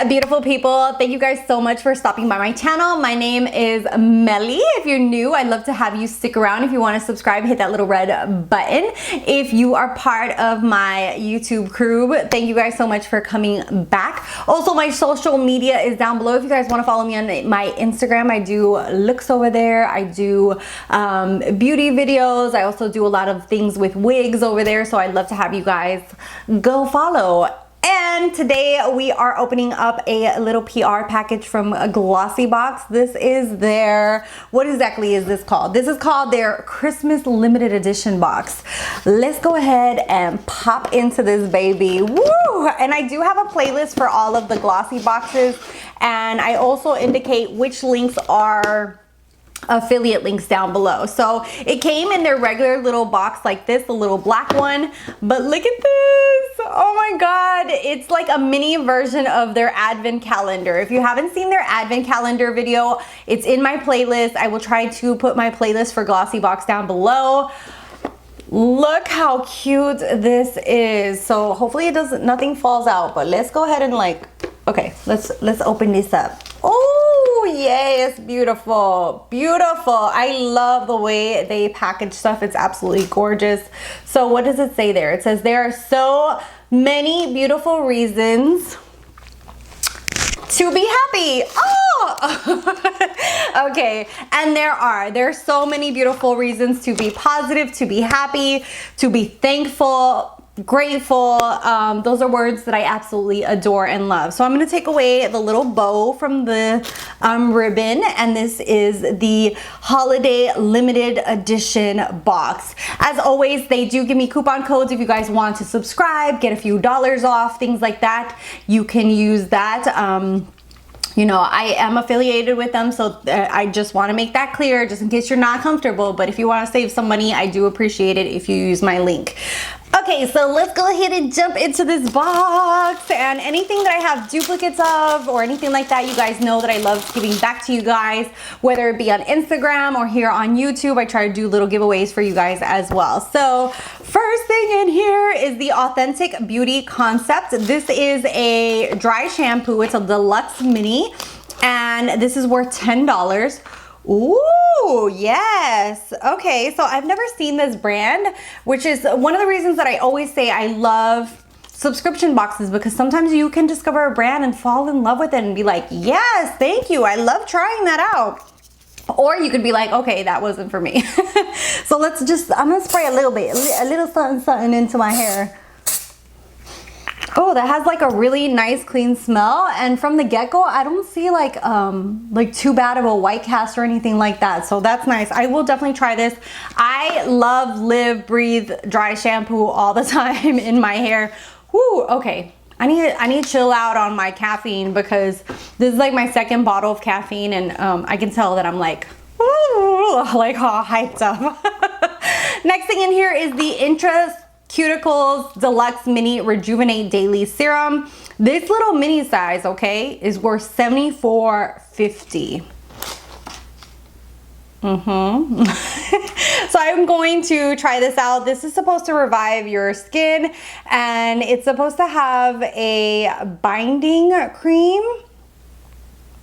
beautiful people. Thank you guys so much for stopping by my channel. My name is Meli. If you're new, I'd love to have you stick around. If you want to subscribe, hit that little red button. If you are part of my YouTube crew, thank you guys so much for coming back. Also, my social media is down below. If you guys want to follow me on my Instagram, I do looks over there. I do beauty videos. I also do a lot of things with wigs over there. So I'd love to have you guys go follow. And today we are opening up a little PR package from a Glossy box. This is their, what exactly is this called? This is called their Christmas limited edition box. Let's go ahead and pop into this baby. Woo! And I do have a playlist for all of the Glossy boxes. And I also indicate which links are affiliate links down below. So it came in their regular little box like this, the little black one, but look at this. Oh my god, it's like a mini version of their advent calendar. If you haven't seen their advent calendar video, it's in my playlist. I will try to put my playlist for Glossy box down below. Look how cute this is. So hopefully it doesn't, nothing falls out, but let's go ahead and like, okay, let's open this up. Oh, yay, it's beautiful. Beautiful. I love the way they package stuff. It's absolutely gorgeous. So what does it say there? It says there are so many beautiful reasons to be happy. Oh, okay. And there's so many beautiful reasons to be positive, to be happy, to be thankful, grateful. Those are words that I absolutely adore and love. So I'm going to take away the little bow from the ribbon, and this is the holiday limited edition box. As always, they do give me coupon codes if you guys want to subscribe, get a few dollars off, things like that. You can use that. You know, I am affiliated with them, so I just want to make that clear just in case you're not comfortable. But if you want to save some money, I do appreciate it if you use my link. Okay, so let's go ahead and jump into this box. And anything that I have duplicates of or anything like that, you guys know that I love giving back to you guys, whether it be on Instagram or here on YouTube. I try to do little giveaways for you guys as well. So first thing in here is the Authentic Beauty Concept. This is a dry shampoo. It's a deluxe mini, and this is worth $10. Ooh, yes. Okay, so I've never seen this brand, which is one of the reasons that I always say I love subscription boxes, because sometimes you can discover a brand and fall in love with it and be like, yes, thank you, I love trying that out. Or you could be like, okay, that wasn't for me. So let's just, I'm gonna spray a little bit, a little something into my hair. Oh, that has like a really nice clean smell, and from the get-go I don't see like too bad of a white cast or anything like that, so that's nice. I will definitely try this. I love live breathe dry shampoo all the time in my hair. Whoo, okay, I need to chill out on my caffeine, because this is like my second bottle of caffeine, and I can tell that I'm like, ooh, like all hyped up. Next thing in here is the Cuticles Deluxe Mini Rejuvenate Daily Serum. This little mini size, okay, is worth $74.50. So I'm going to try this out. This is supposed to revive your skin, and it's supposed to have a binding cream.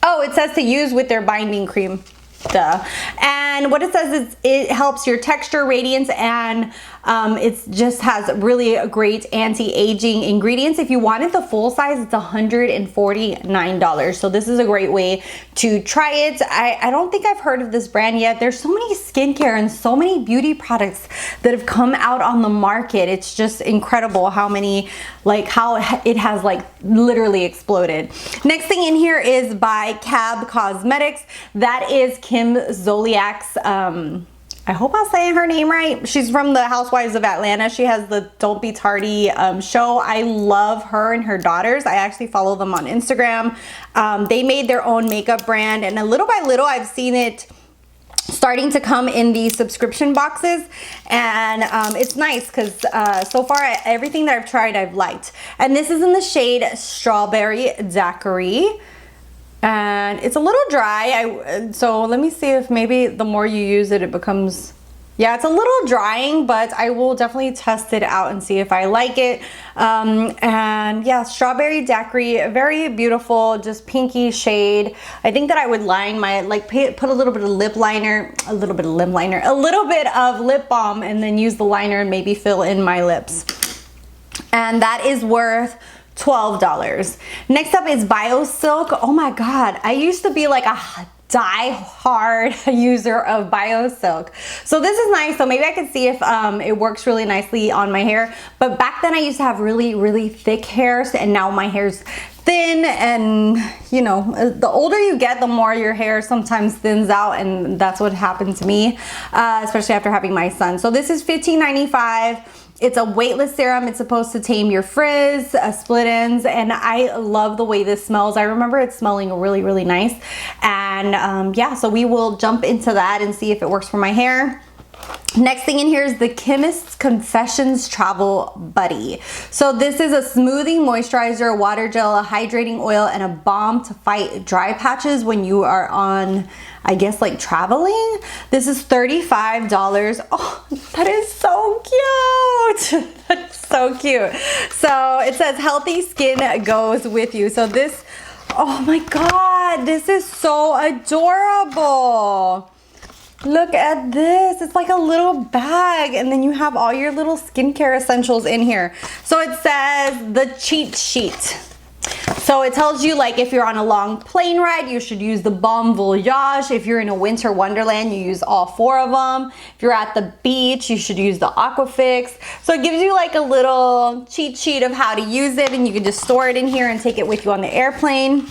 Oh, it says to use with their binding cream. Duh. And what it says is it helps your texture, radiance, and it just has really great anti-aging ingredients. If you wanted the full size, it's $149. So this is a great way to try it. I don't think I've heard of this brand yet. There's so many skincare and so many beauty products that have come out on the market. It's just incredible how many, like how it has like literally exploded. Next thing in here is by Cab Cosmetics. That is Kim Zolciak's, I hope I'm saying her name right. She's from the Housewives of Atlanta. She has the Don't Be Tardy show. I love her and her daughters. I actually follow them on Instagram. They made their own makeup brand, and little by little I've seen it starting to come in these subscription boxes, and it's nice because so far everything that I've tried I've liked. And this is in the shade Strawberry Daiquiri. And it's a little dry, so let me see if maybe the more you use it, it becomes Yeah, it's a little drying, but I will definitely test it out and see if I like it. And yeah, strawberry daiquiri, very beautiful, just pinky shade. I think that I would line my, like put a little bit of lip liner, a little bit of lip balm, and then use the liner and maybe fill in my lips. And that is worth $12. Next up is BioSilk. Oh my God, I used to be like a die-hard user of BioSilk. So this is nice. So maybe I could see if it works really nicely on my hair. But back then I used to have really, really thick hair, and now my hair's thin, and you know, the older you get, the more your hair sometimes thins out, and that's what happened to me, especially after having my son. So this is $15.95. It's a weightless serum. It's supposed to tame your frizz, split ends, and I love the way this smells. I remember it smelling really, really nice. And yeah, so we will jump into that and see if it works for my hair. Next thing in here is the Chemist's Confessions Travel Buddy. So this is a smoothing moisturizer, water gel, a hydrating oil, and a balm to fight dry patches when you are on, I guess, like traveling. This is $35. Oh, that is so cute. That's so cute. So it says healthy skin goes with you. So this, oh my God, this is so adorable. Look at this. It's like a little bag, and then you have all your little skincare essentials in here. So it says the cheat sheet. So it tells you, like, if you're on a long plane ride, you should use the Bon Voyage. If you're in a winter wonderland, you use all 4 of them. If you're at the beach, you should use the Aquafix. So it gives you like a little cheat sheet of how to use it, and you can just store it in here and take it with you on the airplane.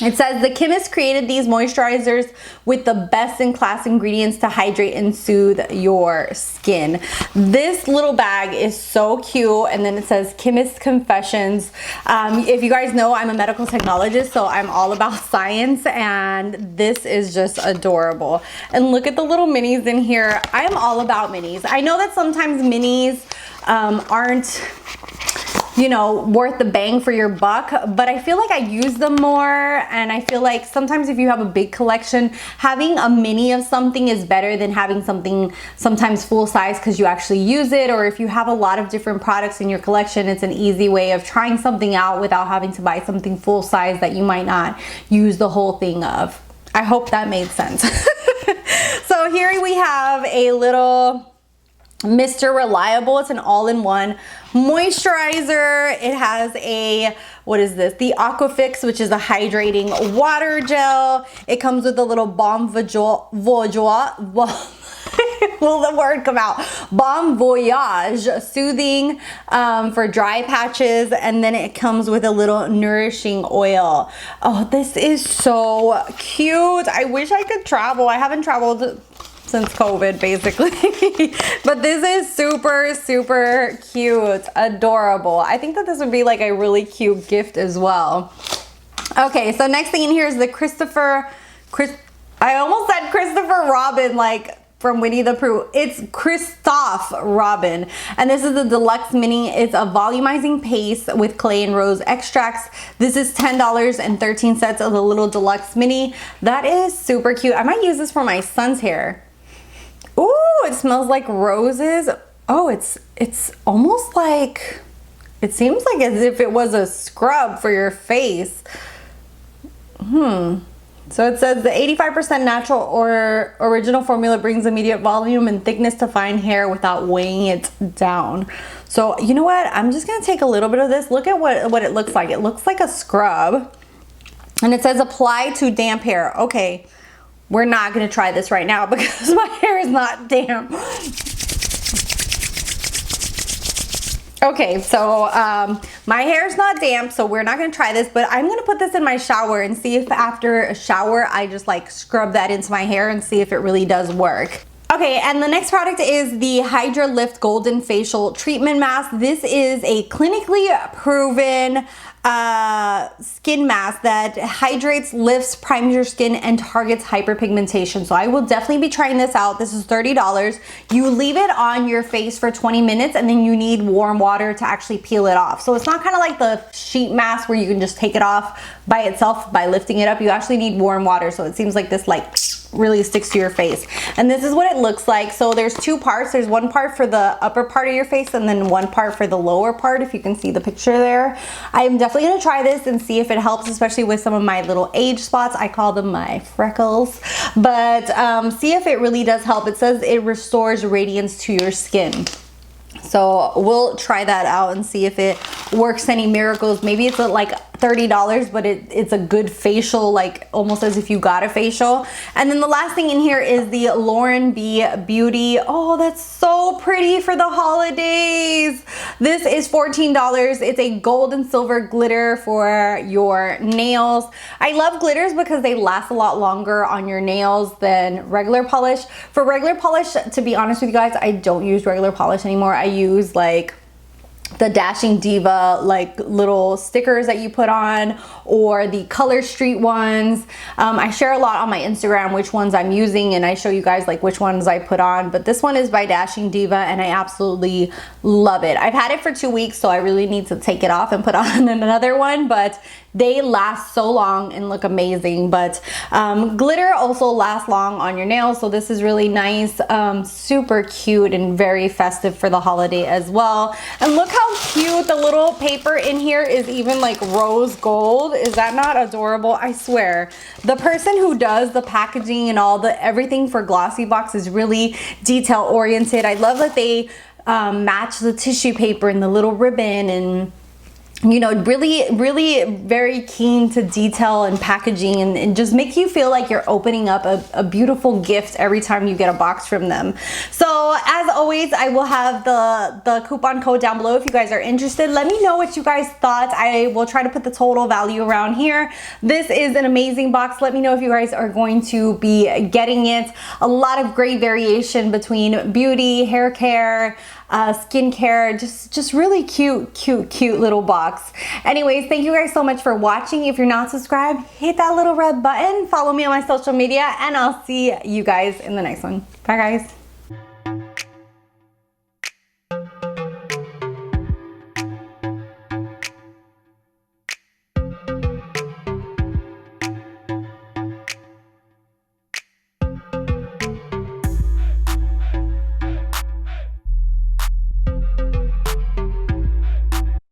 It says the chemist created these moisturizers with the best in class ingredients to hydrate and soothe your skin. This little bag is so cute, and then it says Chemist Confessions. If you guys know, I'm a medical technologist, so I'm all about science, and this is just adorable. And look at the little minis in here. I'm all about minis. I know that sometimes minis aren't, you know, worth the bang for your buck, but I feel like I use them more, and I feel like sometimes if you have a big collection, having a mini of something is better than having something sometimes full size because you actually use it. Or if you have a lot of different products in your collection, it's an easy way of trying something out without having to buy something full size that you might not use the whole thing of. I hope that made sense. So here we have a little Mr. Reliable. It's an all-in-one moisturizer. It has a, what is this? The Aquafix, which is a hydrating water gel. It comes with a little Bon Voyage, will the word come out? Bon Voyage soothing for dry patches, and then it comes with a little nourishing oil. Oh, this is so cute. I wish I could travel. I haven't traveled since COVID, basically. But this is super, super cute, adorable. I think that this would be like a really cute gift as well. Okay, so next thing in here is the I almost said Christopher Robin, like from Winnie the Pooh. It's Christophe Robin, and this is the deluxe mini. It's a volumizing paste with clay and rose extracts. This is $10.13 of the little deluxe mini. That is super cute. I might use this for my son's hair. Ooh, it smells like roses. Oh, it's almost like, it seems like as if it was a scrub for your face. So it says the 85% natural or original formula brings immediate volume and thickness to fine hair without weighing it down. So you know what? I'm just gonna take a little bit of this. Look at what it looks like. It looks like a scrub. And it says apply to damp hair. Okay. We're not gonna try this right now because my hair is not damp. Okay, so my hair is not damp, so we're not gonna try this, but I'm gonna put this in my shower and see if after a shower I just like scrub that into my hair and see if it really does work. Okay, and the next product is the Hydra Lift Golden Facial Treatment Mask. This is a clinically proven skin mask that hydrates, lifts, primes your skin, and targets hyperpigmentation. So I will definitely be trying this out. This is $30. You leave it on your face for 20 minutes, and then you need warm water to actually peel it off. So it's not kind of like the sheet mask where you can just take it off by itself by lifting it up. You actually need warm water. So it seems like this like really sticks to your face. And this is what it looks like. So there's two parts. There's one part for the upper part of your face and then one part for the lower part, if you can see the picture there. I'm definitely gonna try this and see if it helps, especially with some of my little age spots. I call them my freckles. But see if it really does help. It says it restores radiance to your skin. So we'll try that out and see if it works any miracles. Maybe it's like $30, but it's a good facial, like almost as if you got a facial. And then the last thing in here is the Lauren B Beauty. Oh, that's so pretty for the holidays. This is $14. It's a gold and silver glitter for your nails. I love glitters because they last a lot longer on your nails than regular polish. For regular polish, to be honest with you guys, I don't use regular polish anymore. I use like the Dashing Diva like little stickers that you put on, or the Color Street ones. I share a lot on my Instagram which ones I'm using, and I show you guys like which ones I put on. But this one is by Dashing Diva and I absolutely love it. I've had it for 2 weeks, so I really need to take it off and put on another one, but they last so long and look amazing. But glitter also lasts long on your nails, so this is really nice. Super cute and very festive for the holiday as well. And look how cute the little paper in here is, even like rose gold. Is that not adorable? I swear, the person who does the packaging and all the everything for Glossy Box is really detail oriented. I love that they match the tissue paper and the little ribbon, and you know, really very keen to detail and packaging, and just make you feel like you're opening up a beautiful gift every time you get a box from them. So as always, I will have the coupon code down below if you guys are interested. Let me know what you guys thought. I will try to put the total value around here. This is an amazing box. Let me know if you guys are going to be getting it. A lot of great variation between beauty, hair care, skincare, just really cute little box. Anyways, thank you guys so much for watching. If you're not subscribed, hit that little red button, follow me on my social media, and I'll see you guys in the next one. Bye guys.